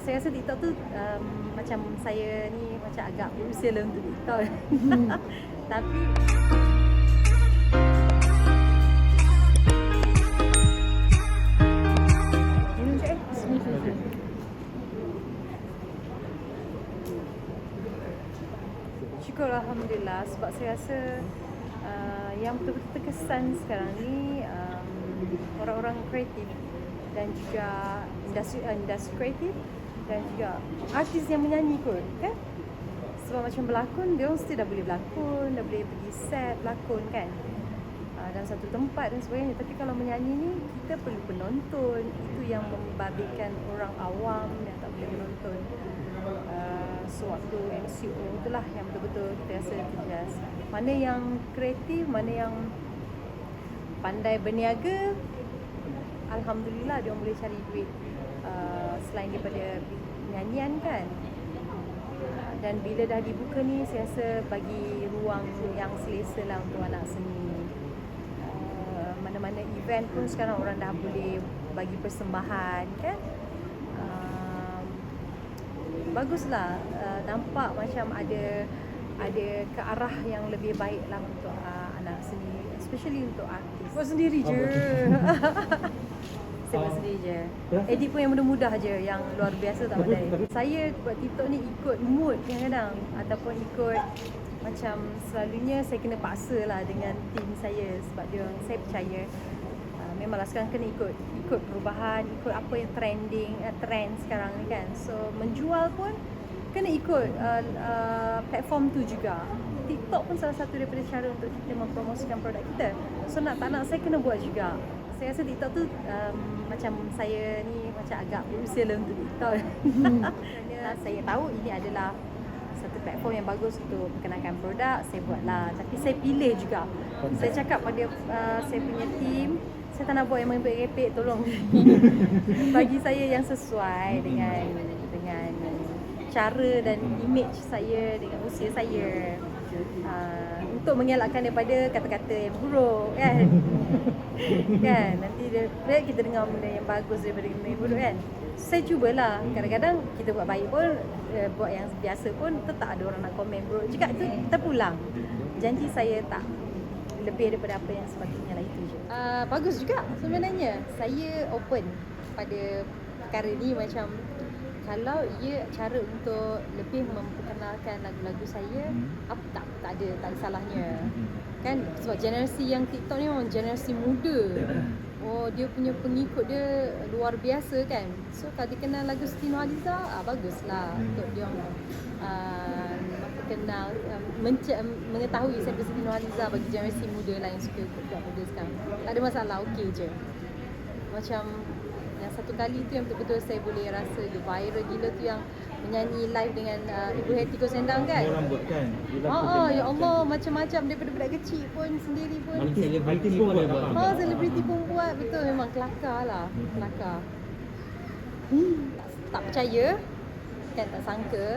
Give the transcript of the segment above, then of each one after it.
Saya rasa TikTok tu macam saya ni macam agak berusia lah untuk TikTok. Tapi minum je syukur Alhamdulillah, sebab saya rasa yang betul-betul terkesan sekarang ni orang-orang kreatif dan juga industri kreatif dan juga artis yang menyanyi kot kan. Sebab macam berlakon, dia orang mesti dah boleh berlakon, dah boleh pergi set berlakon kan, dalam satu tempat dan sebagainya. Tapi kalau menyanyi ni, kita perlu penonton. Itu yang membabitkan orang awam yang tak boleh menonton. Sewaktu MCO itulah yang betul-betul kita rasa terjejas. Mana yang kreatif, mana yang pandai berniaga, Alhamdulillah dia orang boleh cari duit selain daripada nyanyian kan. Dan bila dah dibuka ni, saya rasa bagi ruang yang selesa lah untuk anak seni. Mana-mana event pun sekarang orang dah boleh bagi persembahan kan. Baguslah, nampak macam ada ke arah yang lebih baik lah untuk anak seni, especially untuk artis. Buat sendiri je. Saya buat sendiri je. Edit pun yang mudah-mudah je, yang luar biasa tak pandai. Saya buat TikTok ni ikut mood kadang-kadang, ataupun ikut macam selalunya saya kena paksa lah dengan tim saya, sebab saya percaya memanglah sekarang kena ikut perubahan, ikut apa yang trend sekarang ni kan. So menjual pun kena ikut platform tu juga. TikTok pun salah satu daripada cara untuk kita mempromosikan produk kita. So nak tak nak saya kena buat juga. Saya rasa TikTok tu macam saya ni macam agak berusia lah untuk TikTok. Kerana saya tahu ini adalah satu platform yang bagus untuk perkenalkan produk, saya buatlah. Tapi saya pilih juga. Saya cakap pada saya punya team, saya tak nak buat yang merepek-repek, tolong bagi saya yang sesuai dengan cara dan image saya, dengan usia saya, untuk mengelakkan daripada kata-kata yang buruk kan. Kan nanti kita dengar benda yang bagus daripada benda yang buruk kan. Saya cubalah, kadang-kadang kita buat baik pun, buat yang biasa pun tetap ada orang nak komen buruk juga, tu terpulang. Janji saya tak lebih daripada apa yang sepatutnya lah, itu je. Bagus juga sebenarnya. Saya open pada perkara ni, macam kalau ia cara untuk lebih memperkenalkan lagu-lagu saya, apa tak ada salahnya kan. Sebab generasi yang TikTok ni memang generasi muda. Oh, dia punya pengikut dia luar biasa kan. So kalau dia kenal lagu Siti Nurhaliza, baguslah untuk dia kenal, mengetahui siapa Siti Nurhaliza bagi generasi muda lah yang suka budak muda sekarang. Tak ada masalah, okey je. Macam yang satu kali tu yang betul-betul saya boleh rasa dia viral gila tu, yang menyanyi live dengan Ibu Hetty Sendang kan. Orang buat kan. Ya Allah, macam-macam daripada budak kecil pun, sendiri pun. Selebriti pun buat. Selebriti pun buat, betul, memang kelakar lah. Kelakar. Tak percaya kan, tak sangka.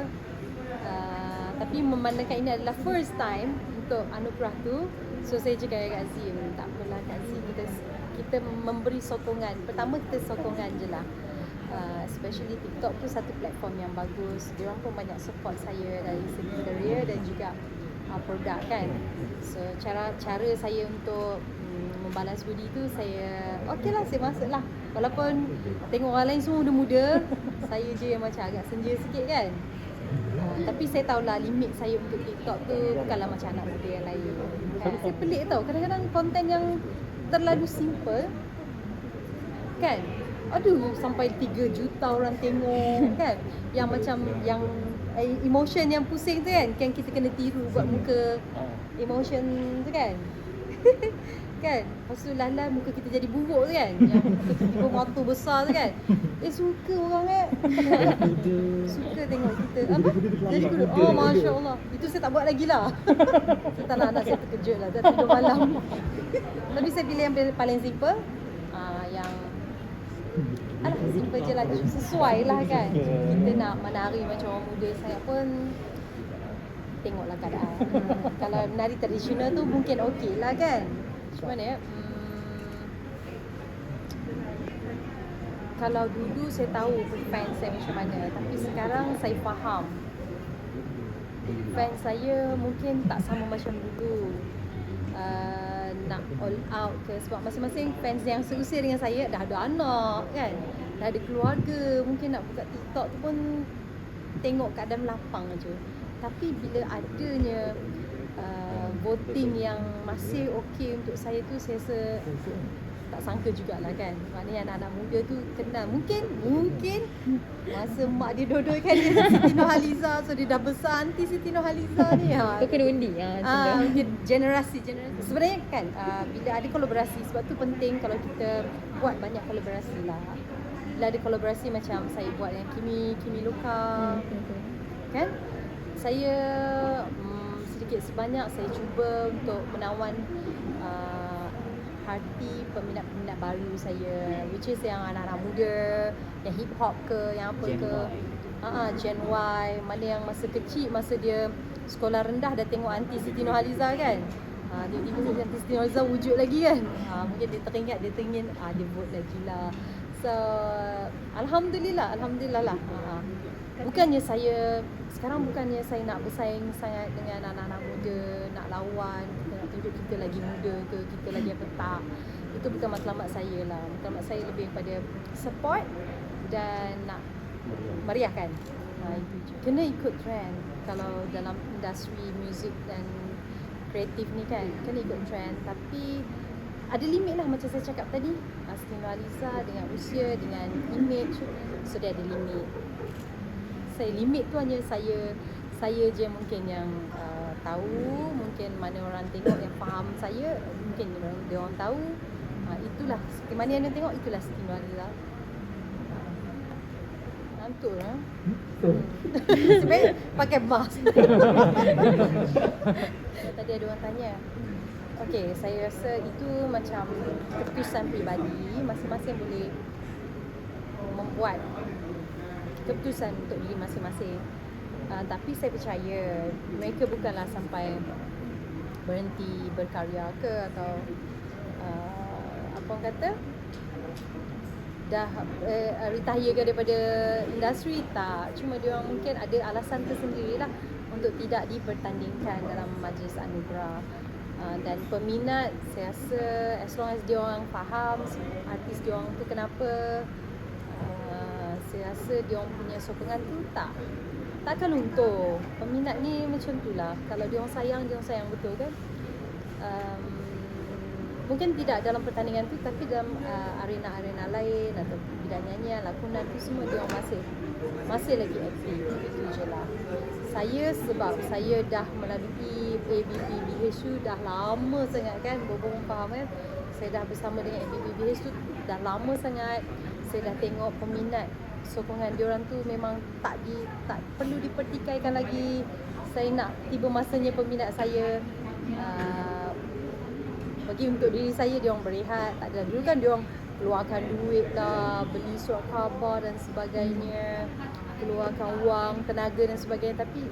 Tapi memandangkan ini adalah first time untuk anugerah tu, so saya cakap dengan Kak Zee, tak apalah Kak Zee, kita memberi sokongan. Pertama kita sokongan je lah. Especially TikTok tu satu platform yang bagus. Diorang pun banyak support saya dari segi career dan juga produk kan. So cara saya untuk membalas budi tu, saya okey lah, saya masuk lah. Walaupun tengok orang lain semua muda-muda, saya je yang macam agak senja sikit kan. Tapi saya tahulah limit saya untuk TikTok tu bukanlah macam anak muda yang lain kan. Saya pelik tau, kadang-kadang konten yang terlalu simple kan, aduh sampai 3 juta orang tengok kan. Yang macam yang emotion yang pusing tu kan kita kena tiru buat muka emotion tu kan. Kan, lepas tu lala muka kita jadi buruk tu kan, yang tiba-tiba mata besar tu kan. Suka orang suka tengok kita apa jadi kudu. Oh Masya Allah, itu saya tak buat lagi lah. Saya tak nak anak saya terkejut lah, tak tidur malam. Tapi saya pilih yang paling simple, yang simple je lah, sesuai lah kan. Kita nak menari macam orang muda saya pun, tengoklah keadaan. Kalau menari tradisional tu mungkin okey lah kan. Macam mana ya? kalau dulu saya tahu fans saya macam mana, tapi sekarang saya faham fans saya mungkin tak sama macam dulu. Nak all out ke, sebab masing-masing fans yang seusia dengan saya dah ada anak kan, dah ada keluarga, mungkin nak buka TikTok tu pun tengok keadaan lapang je. Tapi bila adanya voting yang masih okey untuk saya tu, saya rasa tak sangka jugalah kan. Maknanya anak-anak muda tu kenal. Mungkin masa mak dia dodolkan dia Siti Nurhaliza, so dia dah besar anti Siti Nurhaliza ni. Kau kena undi Mungkin generasi. Sebenarnya kan bila ada kolaborasi, sebab tu penting kalau kita buat banyak kolaborasi lah. Bila ada kolaborasi macam saya buat dengan Kimi Loka, kan? Saya sedikit sebanyak saya cuba untuk menawan hati peminat-peminat baru saya, which is yang anak-anak muda, yang hip hop ke, yang apa ke, Gen Y, mana yang masa kecil, masa dia sekolah rendah dah tengok anti Siti Nurhaliza kan. Tiba-tiba anti Siti Nurhaliza wujud lagi kan. Mungkin dia teringat, dia teringin, dia vote lagi lah. So Alhamdulillah lah. Bukannya saya nak bersaing sangat dengan anak-anak muda, nak lawan, kita nak tunjuk kita lagi muda ke, kita lagi apa tak. Itu bukan matlamat saya lah. Matlamat saya lebih pada support dan nak meriahkan. Itu je. Kena ikut trend kalau dalam industri muzik dan kreatif ni kan, kena ikut trend. Tapi ada limit lah, macam saya cakap tadi, Siti Nurhaliza dengan usia, dengan image, so dia ada limit. Limit tu hanya saya je mungkin yang tahu, mungkin mana orang tengok yang faham saya, mungkin dia orang tahu. Itulah mana yang dia tengok, itulah Siti Nurhaliza. Ngantuk lah. Sebenarnya pakai mask. Tadi ada orang tanya. Okey, saya rasa itu macam keputusan peribadi, masing-masing boleh membuat keputusan untuk diri masing-masing. Tapi saya percaya mereka bukanlah sampai berhenti berkarya ke, atau apa orang kata dah retire ke daripada industri, tak. Cuma dia orang mungkin ada alasan tersendirilah untuk tidak dipertandingkan dalam majlis anugerah. Dan peminat, saya rasa as long as dia orang faham artis dia orang tu kenapa, saya rasa dia orang punya sokongan tu takkan luntur. Peminat ni macam tu lah. Kalau dia orang sayang betul kan. Mungkin tidak dalam pertandingan tu, tapi dalam arena-arena lain atau bidang nyanyian, lakonan tu semua dia orang masih lagi aktif. Itu je lah. Sebab saya dah melalui ABPBH tu dah lama sangat kan, Bobong faham kan. Saya dah bersama dengan ABPBH tu dah lama sangat. Saya dah tengok peminat, sokongan diorang tu memang tak perlu dipertikaikan lagi. Saya nak tiba masanya peminat saya bagi untuk diri saya, diorang berehat. Tak ada dulu kan diorang keluarkan duit lah, beli surat khabar dan sebagainya, keluarkan wang, tenaga dan sebagainya. Tapi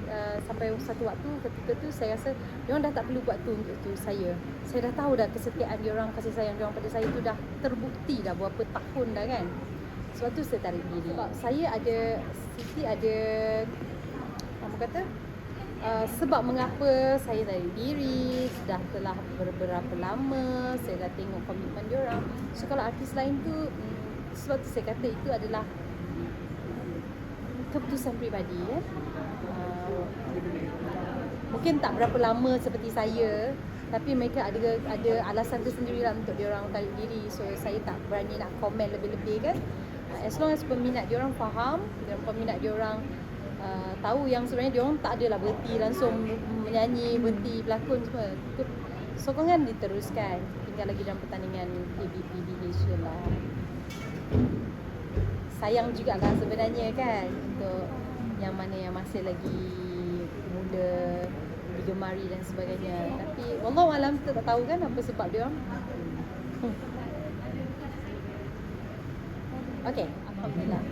sampai satu waktu ketika tu saya rasa diorang dah tak perlu buat tu untuk tu saya dah tahu dah kesetiaan diorang, kasih sayang diorang pada saya tu dah terbukti dah berapa tahun dah kan. Sebab tu saya tarik diri. Sebab saya Siti ada apa kata, sebab mengapa saya tarik diri, telah beberapa lama saya dah tengok komitmen diorang. So kalau artis lain tu, sebab tu saya kata itu adalah keputusan peribadi ya. Mungkin tak berapa lama seperti saya, tapi mereka ada alasan tersendirilah untuk diorang tarik diri. So saya tak berani nak komen lebih-lebih kan. As long as peminat diorang faham dan peminat diorang tahu yang sebenarnya diorang tak adalah berhenti langsung menyanyi, berhenti berlakon semua. Sokongan diteruskan, tinggal lagi dalam pertandingan ABPBH lah. Sayang jugalah sebenarnya kan untuk yang mana yang masih lagi muda, digemari dan sebagainya. Tapi wallahualam kita tak tahu kan apa sebab dia orang. Okey, alhamdulillah.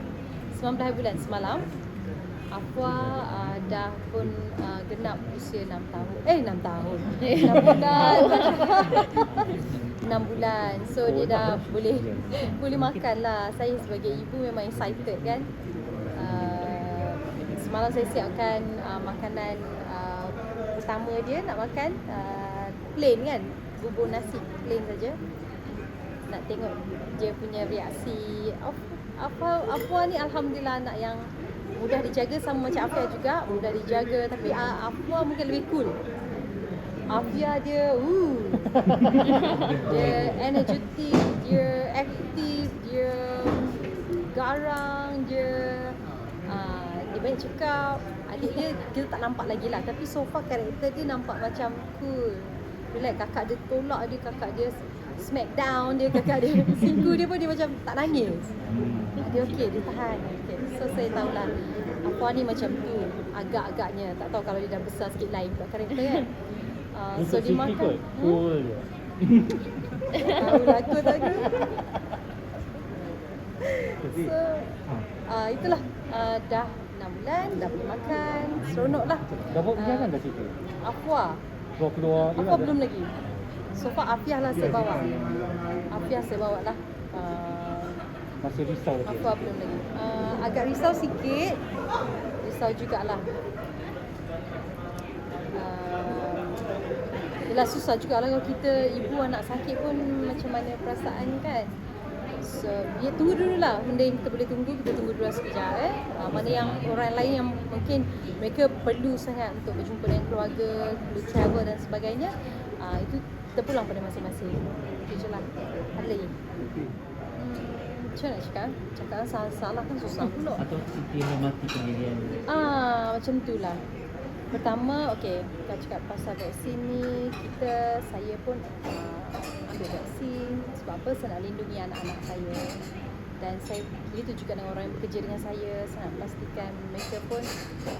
19 bulan semalam Afwa dah pun genap usia 6 tahun. 6 tahun. 6 bulan. 6 bulan. So dia dah boleh makan lah. Saya sebagai ibu memang excited kan. Semalam saya siapkan makanan pertama dia nak makan plain kan. Bubur nasi plain saja. Nak tengok dia punya reaksi. Afwa ni alhamdulillah anak yang mudah dijaga, sama macam Afia juga mudah dijaga, tapi Afwa mungkin lebih cool. Afia dia dia energetik, dia aktif, dia garang, dia banyak cakap. Adik dia kita tak nampak lagi lah, tapi so far karakter dia nampak macam cool, relax. Kakak dia tolak dia, kakak dia smack down dia, kakak dia singgu dia pun dia macam tak nangis. Dia okey, dia tahan. Okay. So saya tahulah Afwa ni macam tu agak-agaknya. Tak tahu kalau dia dah besar sikit lain pula karakter kan. So dia makan cool je. tahulah aku tak aku. So itulah dah 6 bulan dah boleh makan, seronok lah. Dah buat perjalanan dah situ? Afwa Keluar Afwa belum lagi. So far Afiah lah saya bawa. Afiah saya bawa lah. Masih risau lagi? Afwa belum lagi. Agak risau sikit. Risau jugalah. Yelah susah jugalah kalau kita ibu anak sakit pun macam mana perasaan kan. So dia tunggu dulu lah. Benda yang kita boleh tunggu, kita tunggu dulu sekejap Mana yang orang lain yang mungkin mereka perlu sangat untuk berjumpa dengan keluarga, perlu travel dan sebagainya, itu kita pulang pada masing-masing. Itu je lah. Ada lagi? Macam mana nak cakap? Cakap salah kan susah pula. Atau Siti hormati pendirian? Macam tu lah. Pertama, kita cakap pasal vaksin ni, saya pun ambil vaksin. Sebab apa? Saya nak lindungi anak-anak saya. Dan saya begitu juga dengan orang yang bekerja dengan saya nak pastikan mereka pun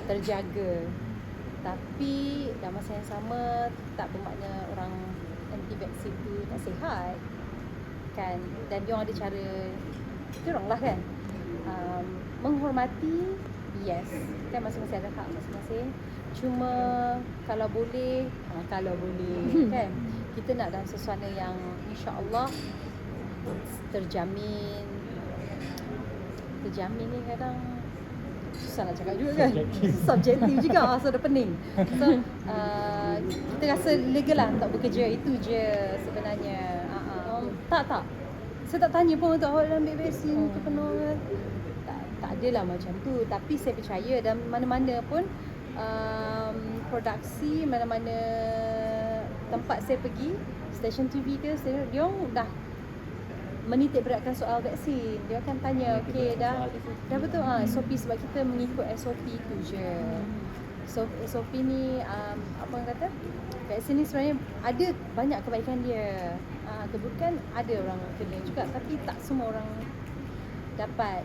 terjaga. Tapi dalam masa yang sama, tak bermakna orang anti vaksin tu tak sihat kan. Dan dia orang ada cara diorang lah kan. Menghormati, yes, kan masing-masing ada hak masing-masing. Cuma kalau boleh kan, kita nak dalam suasana yang insya-Allah terjamin ni kadang susah nak cakap juga kan. Subjektif juga, so dah pening. So kita rasa lega lah untuk bekerja, itu je sebenarnya. Tak saya tak tanya pun untuk awak dah ambil vaksin ke penuh. Tak adalah macam tu. Tapi saya percaya dan mana-mana pun produksi, mana-mana tempat saya pergi, stesen TV ke, dia orang dah menitik beratkan soal vaksin. Dia akan tanya, okey dah betul SOP, sebab kita mengikut SOP tu je. So SOP ni apa orang kata, vaksin ni sebenarnya ada banyak kebaikan dia. Keburukan ada orang kena juga, tapi tak semua orang dapat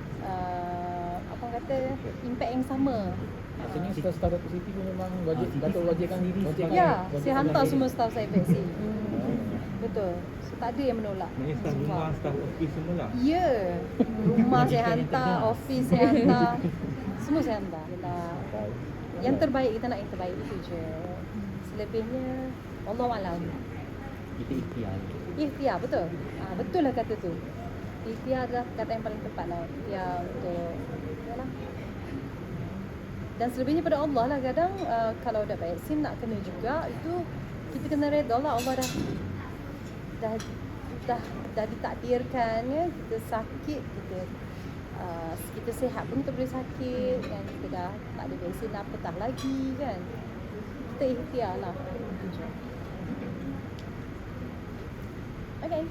apa orang kata impact yang sama. Maksudnya staff Dr. Siti pun memang Datuk wajibkan diri. Ya, saya hantar semua staff saya vaksin. Betul. So tak ada yang menolak. Maksudnya staff rumah, staff office semua lah? Ya. Rumah saya hantar, office saya hantar. Semua saya hantar. Yang terbaik, kita nak yang terbaik, itu je. Selebihnya Wallahualam. Kita Ikhtiar, betul. Betul lah kata tu. Ikhtiar adalah kata yang paling tepat lah. Ikhtiar untuk yalah. Dan selebihnya pada Allah lah. Kadang kalau dah vaksin nak kena juga, itu kita kena reda lah. Allah dah ditakdirkan ya. Kita sakit, kita sihat pun kita boleh sakit, dan kita dah tak ada vaksin, apatah lagi kan. Kita ikhtiar lah. Okay.